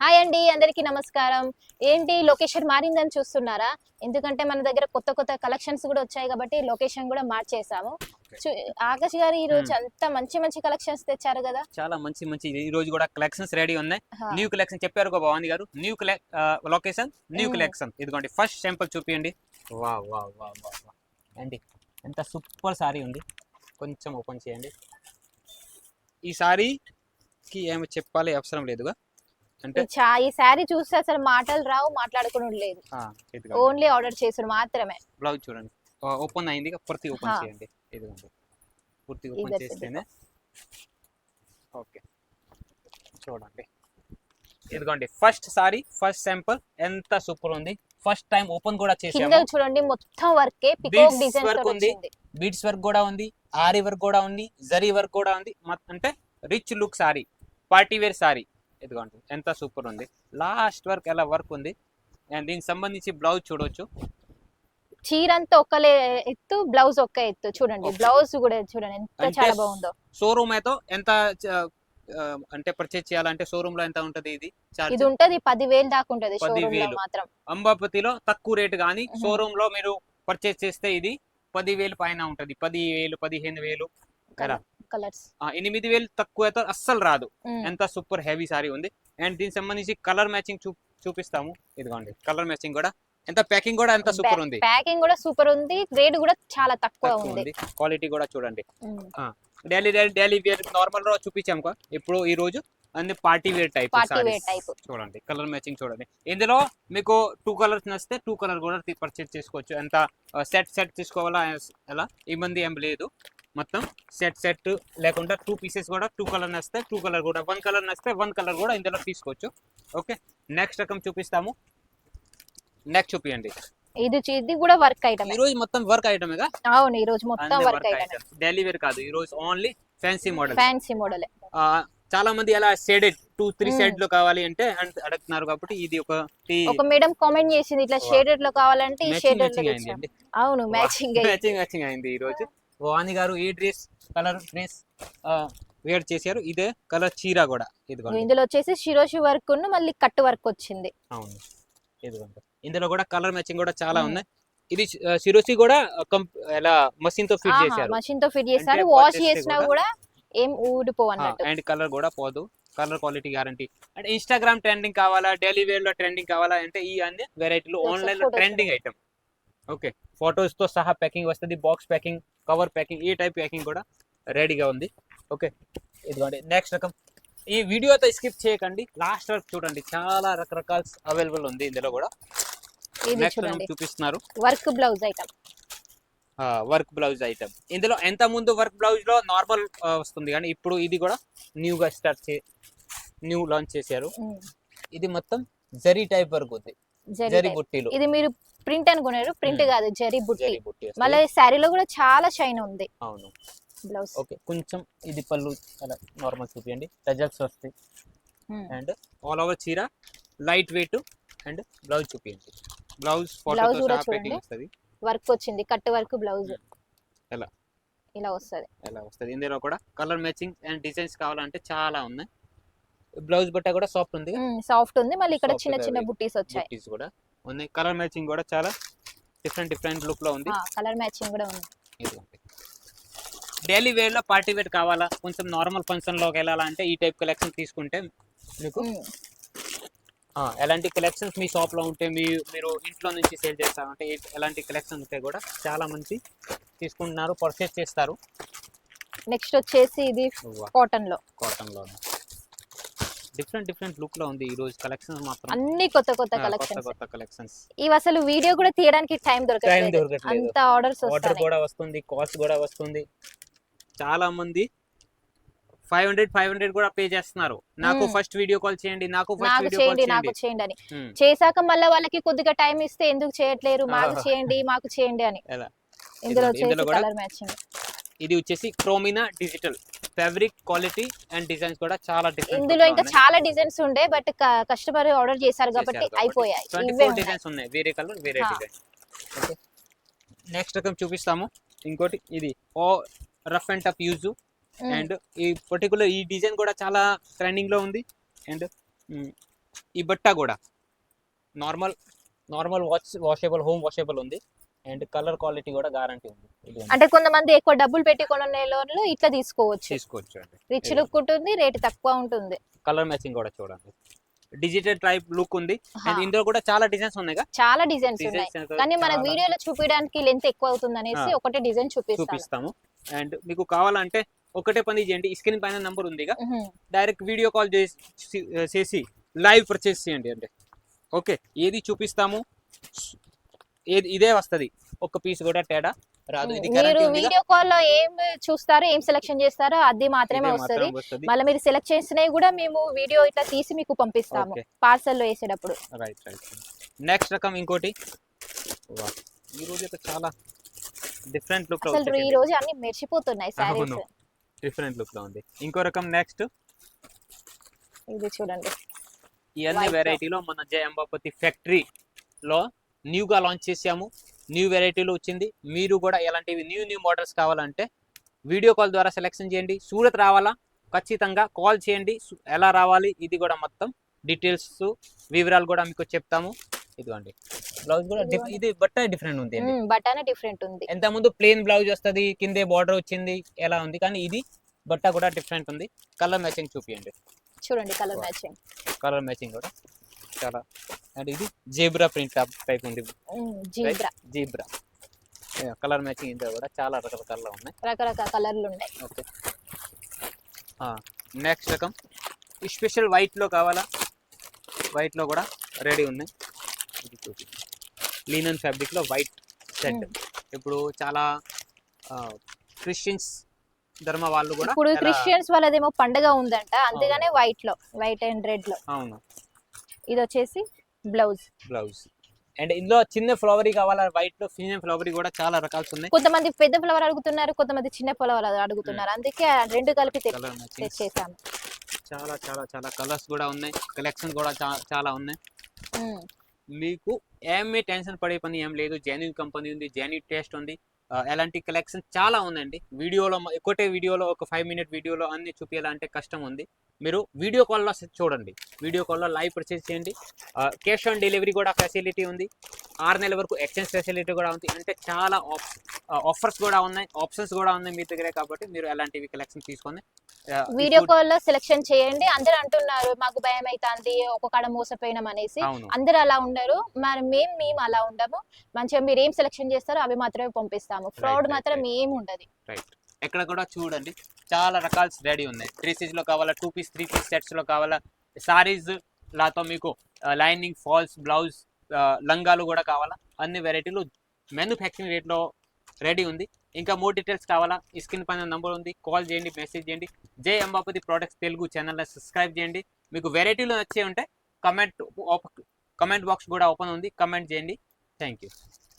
Hi అండి, అందరికీ నమస్కారం. ఏంటి లొకేషన్ మారిందని చూస్తున్నారా? ఎందుకంటే మన దగ్గర కొత్త కొత్త కలెక్షన్స్ కూడా వచ్చాయి కాబట్టి లొకేషన్ కూడా మార్చేసాము. ఆకాష్ గారు ఈ రోజు అంతా మంచి మంచి కలెక్షన్స్ తెచ్చారు కదా? చాలా మంచి మంచి ఈ రోజు కూడా కలెక్షన్స్ రెడీ ఉన్నాయి. న్యూ కలెక్షన్ చెప్పారు భవాని గారు. New location new collection. ఇదిగోండి ఫస్ట్ శాంపుల్ చూపియండి. వా వా వా వా అండి, ఎంత సూపర్ సారీ ఉంది. కొంచెం ఓపెన్ చేయండి. ఈ సారీకి ఏమి చెప్పాలి అవసరం లేదుగా. అంటే ఈ శారీ చూస్తే అసలు మాటలు రావు, మాట్లాడుకుని లేదు. ఓన్లీ ఆర్డర్ చేసారు మాత్రమే. బ్లౌజ్ చూడండి, ఓపెన్ అయింది. పూర్తి ఓపెన్ చేయండి. ఇదిగోండి పూర్తి ఓపెన్ చేస్తేనే ఓకే. చూడండి, ఇదిగోండి ఫస్ట్ సారీ, ఫస్ట్ శాంపుల్. ఎంత సూపర్ ఉంది. ఫస్ట్ టైం ఓపెన్ కూడా చేసాము. చూడండి మొత్తం వర్క్ డిజైన్ వర్క్ ఉంది, బీడ్స్ వర్క్ కూడా ఉంది, ఆరి వర్క్ కూడా ఉంది, జరీ వర్క్ కూడా ఉంది. అంటే rich look sari, party wear sari. ఇదిగోండి ఎంత సూపర్ ఉంది. లాస్ట్ వర్క్ ఎలా వర్క్ ఉంది. అండ్ దీనికి సంబంధించి బ్లౌజ్ చూడొచ్చు. చీర అంతా ఒక్కలే ఎత్తు, బ్లౌజ్ ఒక్క ఎత్తు. చూడండి బ్లౌజ్ కూడా చూడండి ఎంత చాలా బాగుందో. షోరూమ్ అయితే ఎంత అంటే పర్చేజ్ చేయాలంటే షోరూమ్ లో ఎంత ఉంటది? ఇది ఉంటది 10,000 దాకా ఉంటది షోరూమ్ లో మాత్రం. అంబాపతిలో తక్కువ రేట్ గానీ షోరూమ్ లో మీరు పర్చేజ్ చేస్తే ఇది 10,000 పైన ఉంటది. 10,000 15,000 కలర్స్ 8,000 తక్కువ అయితే అస్సలు రాదు. ఎంత సూపర్ హెవీ సారీ ఉంది. అండ్ దీనికి సంబంధించి కలర్ మ్యాచింగ్ చూపిస్తాము. ఇదిగోండి కలర్ మ్యాచింగ్ కూడా. ఎంత ప్యాకింగ్ కూడా ఎంత సూపర్ ఉంది. ప్యాకింగ్ కూడా సూపర్ ఉంది. రేట్ కూడా చాలా తక్కువ ఉంది. క్వాలిటీ కూడా చూడండి. డైలీ వేర్ నార్మల్ గా చూపించాము. ఇప్పుడు ఈ రోజు అన్ని పార్టీ వేర్ టైప్ చూడండి. కలర్ మ్యాచింగ్ చూడండి. ఇందులో మీకు 2 కలర్స్ నచ్చితే 2 కలర్ కూడా పర్చేజ్ చేసుకోవచ్చు. ఎంత సెట్ తీసుకోవాలా ఎలా ఇబ్బంది ఏం లేదు. మొత్తం సెట్ లేకుండా 2 పీసెస్ కూడా 2 కలర్ నచ్చితే 2 కలర్ కూడా, 1 కలర్ నచ్చితే 1 కలర్ కూడా ఇందులో తీసుకోవచ్చు. ఓకే, నెక్స్ట్ రకం చూపిస్తాము. నెక్స్ట్ చూపియండి. ఇది కూడా వర్క్ ఐటమ్. ఈ రోజు మొత్తం వర్క్ ఐటమ్. అవును, ఈ రోజు మొత్తం వర్క్ ఐటమ్. డైలీ వేర్ కాదు, ఈ రోజు ఓన్లీ ఫ్యాన్సీ మోడల్. చాలా మంది అలా షేడెడ్ 2-3 షేడ్ లో కావాలి అంటే అడుగుతున్నారు కాబట్టి ఇది ఒక మేడం కామెంట్ చేసింది ఇట్లా షేడెడ్ లో కావాలంటే ఈ షేడెడ్ లో అయింది. అవును, మ్యాచింగ్ అయింది. ఈ రోజు వాణి గారు ఈ కలర్ డ్రెస్ వేర్ చేశారు. ఇదే కలర్ చీర కూడా. ఇందులో వచ్చేసి షిరోషి వర్క్ ఉన్న మళ్ళీ కట్ వర్క్ వచ్చింది. అవును, ఇదిగోండి. ఇందులో కూడా కలర్ మ్యాచింగ్ కూడా చాలా ఉన్నాయి. ఇది షిరోషి కూడా ఎలా మషిన్ తో ఫిట్ చేశారు. వాష్ చేసినా కూడా ఏం ఊడిపోవు అన్నట్టు. అండ్ కలర్ కూడా పోదు. Colour quality guarantee. అంటే ఇన్స్టాగ్రామ్ ట్రెండింగ్ కావాలా, డైలీ వేర్ లో ట్రెండింగ్ కావాలా అంటే ఈ అన్ని వెరైటీలు ఆన్లైన్ లో ట్రెండింగ్ ఐటమ్. ఓకే, ఫొటోస్ తో సహా ప్యాకింగ్ వస్తుంది. బాక్స్ ప్యాకింగ్, కవర్ ప్యాకింగ్, ఈ టైప్ ప్యాకింగ్ కూడా రెడీగా ఉంది. ఓకే, ఇదిగోండి నెక్స్ట్ రకం. ఈ వీడియోతో స్కిప్ చేయకండి, లాస్ట్ వరకు చూడండి. చాలా రకరకాల అవైలబుల్ ఉంది ఇందులో కూడా. నెక్స్ట్ చూపిస్తున్నారు వర్క్ బ్లౌజ్ ఐటమ్. ఇందులో ఎంత ముందు వర్క్ బ్లౌజ్ లో నార్మల్ వస్తుంది కానీ ఇప్పుడు ఇది కూడా న్యూగా న్యూ లాంచ్ చేశారు. ఇది మొత్తం జరీ టైప్ వర్క్ ఉంది. జరీ బుట్టీలు. ఇది మీరు ప్రింట్ అనుకున్నారు, ప్రింట్ కాదు, జరీ బుట్టి. మళ్ళీ శారీలో కూడా చాలా షైన్ ఉంది. అవును, బ్లౌజ్ ఓకే. కొంచెం ఇది పళ్ళు అలా నార్మల్ చూపియండి. టజల్స్ వస్తాయి. అండ్ ఆల్ ఓవర్ చీర లైట్ వెయిట్. అండ్ బ్లౌజ్ చూపియండి. బ్లౌజ్ ఫోటోతో సహా ప్యాకింగ్ వస్తది. వర్క్ వచ్చింది, కట్ వర్క్ బ్లౌజ్ ఇలా వస్తది. ఇందులో కూడా కలర్ మ్యాచింగ్ అండ్ డిజైన్స్ కావాలంటే చాలా ఉన్నాయి. బ్లౌజ్ బట్ట కూడా సాఫ్ట్ ఉంది. మళ్ళీ ఇక్కడ చిన్న చిన్న బుట్టీస్ వచ్చాయి. బుట్టీస్ కూడా ఉన్నాయి. కలర్ మ్యాచింగ్ కూడా చాలా డిఫరెంట్ లుక్ లో ఉంది. కలర్ మ్యాచింగ్ కూడా ఉంది. డైలీ వేర్ లో పార్టీ వేర్ కావాలా, కొంచెం నార్మల్ ఫంక్షన్ లోకి వెళ్ళాలంటే ఈ టైప్ కలెక్షన్ తీసుకుంటే మీకు ఎలాంటి కలెక్షన్స్ మీ షాప్ లో ఉంటే మీరు ఇంట్లో నుంచి సేల్ చేస్తారంటే ఎలాంటి కలెక్షన్ ఉంటే కూడా చాలా మంది తీసుకుంటున్నారు, పర్చేస్ చేస్తారు. నెక్స్ట్ వచ్చేసి ఇది కాటన్ లో డిఫరెంట్ లుక్ లో ఉంది. ఈ రోజు కలెక్షన్స్ మాత్రం అన్ని కొత్త కలెక్షన్స్. ఇవి అసలు వీడియో కూడా తీయడానికి టైం దొరకట్లేదు. అంత ఆర్డర్ కూడా వస్తుంది, కాస్ట్ కూడా వస్తుంది. చాలా మంది 500 కూడా పే చేస్తున్నారు. నాకు ఫస్ట్ వీడియో కాల్ చేయండి, నాకు చేయండి అని. చేశాక మళ్ళీ వాళ్ళకి కొద్దిగా టైం ఇస్తే ఎందుకు చేయట్లేరు, మాకు చేయండి అని. ఇందులో కలర్ మ్యాచింగ్. ఇది వచ్చేసి క్రోమినా digital fabric. Quality and designs కూడా చాలా డిఫరెంట్. ఇందులో ఇంకా చాలా డిజైన్స్ ఉండే, బట్ కస్టమర్ ఆర్డర్ చేశారు కాబట్టి అయిపోయాయి. 24 డిజైన్స్ ఉన్నాయి, వేరే కలర్ వేరే డిజైన్. ఓకే, నెక్స్ట్ రకం చూపిస్తాము. ఇంకోటి ఇది rough and tough use. And ఈ పర్టికులర్ ఈ డిజైన్ కూడా చాలా ట్రెండింగ్ లో ఉంది. అండ్ ఈ బట్ట కూడా నార్మల్ వాషబుల్ హోమ్ వాషబుల్ ఉంది అండ్ కలర్ క్వాలిటీ కూడా గ్యారంటీ ఉంది. అంటే కొంతమంది ఎక్కువ డబ్బులు పెట్టి కొనే లోన్లు ఇట్లా తీసుకోవచ్చు అండి. రిచ్ లుక్ ఉంటుంది, రేట్ తక్కువ ఉంటుంది. కలర్ మ్యాచింగ్ కూడా చూడండి, డిజిటల్ టైప్ లుక్ ఉంది అండ్ ఇందులో కూడా చాలా డిజైన్స్ ఉన్నాయి. చాలా డిజైన్స్ ఉన్నాయి కానీ మన వీడియోలో చూపించడానికి లెంత్ ఎక్కువ అవుతుంది అనేసి ఒకటే డిజైన్ చూపిస్తాము. అండ్ మీకు కావాలంటే ఒకటే పని చేయండి, స్క్రీన్ పైన నంబర్ ఉంది డైరెక్ట్ వీడియో కాల్ చేసి లైవ్ పర్చేస్ చేయండి. అంటే ఓకే, ఏది చూపిస్తాము ఇదే వస్తది, ఒక పీస్ కూడా తేడా రాదు. ఇది మీరు వీడియో కాల్ లో ఏం చూస్తారో ఏం సెలెక్షన్ చేస్తారో అది మాత్రమే వస్తది. మళ్ళీ మీరు సెలెక్ట్ చేసినవి కూడా మేము వీడియో ఇట్లా తీసి మీకు పంపిస్తాము పార్సల్ లో వేసేటప్పుడు. రైట్. నెక్స్ట్ రకం ఇంకోటి, ఈ రోజు అయితే చాలా డిఫరెంట్ లుక్ లో అసలు ఈ రోజు అన్ని మెరిసిపోతున్నాయి సారీస్, డిఫరెంట్ లుక్ లో ఉంది. ఇంకో రకం నెక్స్ట్ ఇది చూడండి, ఇవన్నీ వెరైటీలో మన జై అంబాపతి ఫ్యాక్టరీ లో న్యూగా లాంచ్ చేసాము, న్యూ వెరైటీలో వచ్చింది. మీరు కూడా ఎలాంటివి న్యూ మోడల్స్ కావాలంటే వీడియో కాల్ ద్వారా సెలెక్షన్ చేయండి. సూరత్ రావాలా ఖచ్చితంగా కాల్ చేయండి, ఎలా రావాలి ఇది కూడా మొత్తం డీటెయిల్స్ వివరాలు కూడా మీకు చెప్తాము. ఇదిగోండి బ్లౌజ్ కూడా ఇది బట్ట డిఫరెంట్ ఉంది, బట్టనే డిఫరెంట్ ఉంది. ఎంత ముందు ప్లెయిన్ బ్లౌజ్ వస్తుంది, కిందే బార్డర్ వచ్చింది ఎలా ఉంది, కానీ ఇది బట్ట కూడా డిఫరెంట్ ఉంది. కలర్ మ్యాచింగ్ చూపియండి, చూడండి కలర్ మ్యాచింగ్ కూడా చాలా. అండ్ ఇది జీబ్రా ప్రింట్ టైప్ ఉంది, జీబ్రా కలర్ మ్యాచింగ్. ఇందులో కూడా చాలా రకరకాల ఉన్నాయి, రకరకాల కలర్లు ఉన్నాయి. ఓకే, నెక్స్ట్ రకం స్పెషల్ వైట్ లో కావాలా, వైట్ లో కూడా రెడీ ఉన్నాయి. ఇది చూపి లీనన్ ఫ్యాబ్రిక్ లో వైట్ సెట్. ఇప్పుడు చాలా క్రిస్టియన్స్ ధర్మ వాళ్ళు కూడా, ఇప్పుడు క్రిస్టియన్స్ వాళ్ళదేమో పండుగ ఉందంట, అందుకనే వైట్ అండ్ రెడ్ లో. అవును, ఇది వచ్చేసి బ్లౌజ్. అండ్ ఇందులో చిన్న ఫ్లవరీ కావాలా, వైట్ లో చిన్న ఫ్లవరీ కూడా చాలా రకాలు ఉన్నాయి. కొంతమంది పెద్ద ఫ్లవర్ అడుగుతున్నారు, కొంతమంది చిన్న ఫ్లవర్ అడుగుతున్నారు, అందుకే రెండు కలిపి తెచ్చేసాము. చాలా చాలా చాలా కలర్స్ కూడా ఉన్నాయి, కలెక్షన్ కూడా చాలా ఉన్నాయి. మీకు ఏమీ టెన్షన్ పడే పని ఏం లేదు, జెన్యూన్ కంపెనీ ఉంది, జెన్యూన్ టేస్ట్ ఉంది. ఎలాంటి కలెక్షన్ చాలా ఉందండి. వీడియోలో ఒకటే వీడియోలో ఒక 5 minute వీడియోలో అన్ని చూపించాలంటే కష్టం ఉంది. మీరు వీడియో కాల్లో చూడండి, వీడియో కాల్లో లైవ్ పర్చేస్ చేయండి. క్యాష్ ఆన్ డెలివరీ కూడా ఫెసిలిటీ ఉంది, 6 నెలల వరకు ఎక్స్చేంజ్ ఫెసిలిటీ కూడా ఉంది. అంటే చాలా ఆఫర్స్ కూడా ఉన్నాయి, ఆప్షన్స్ కూడా ఉన్నాయి మీ దగ్గరే. కాబట్టి మీరు ఎలాంటివి కలెక్షన్ తీసుకొని వీడియో కాల్ లో సెలెక్షన్ చేయండి. అందరూ అంటున్నారు మాకు భయం అవుతుంది ఒక కాడ మోసపోయినాం అనేసి, అందరూ అలా ఉండరు, మరి మేము అలా ఉండము. మంచిగా మీరు ఏం సెలెక్షన్ చేస్తారో అవి మాత్రమే పంపిస్తాము, ఫ్రాడ్ మాత్రం ఏమి ఉండదు. ఎక్కడ కూడా చూడండి చాలా రకాల రెడీ ఉన్నాయి. 3 లో కావాలా, 2 piece 3 piece సెట్స్ లో కావాలా, సారీస్ లాతో మీకు లైనింగ్, ఫాల్స్, బ్లౌజ్, లంగాలు కూడా కావాలా, అన్ని వెరైటీలు మ్యానుఫ్యాక్చరింగ్ రేట్లో రెడీ ఉంది. ఇంకా మోర్ డీటెయిల్స్ కావాలా, ఈ స్క్రీన్ పైన నంబర్ ఉంది, కాల్ చేయండి, మెసేజ్ చేయండి. జై అంబాపతి ప్రొడక్ట్స్ తెలుగు ఛానల్ని సబ్స్క్రైబ్ చేయండి. మీకు వెరైటీలు నచ్చే ఉంటే కమెంట్ బాక్స్ కూడా ఓపెన్ ఉంది, కమెంట్ చేయండి. Thank you.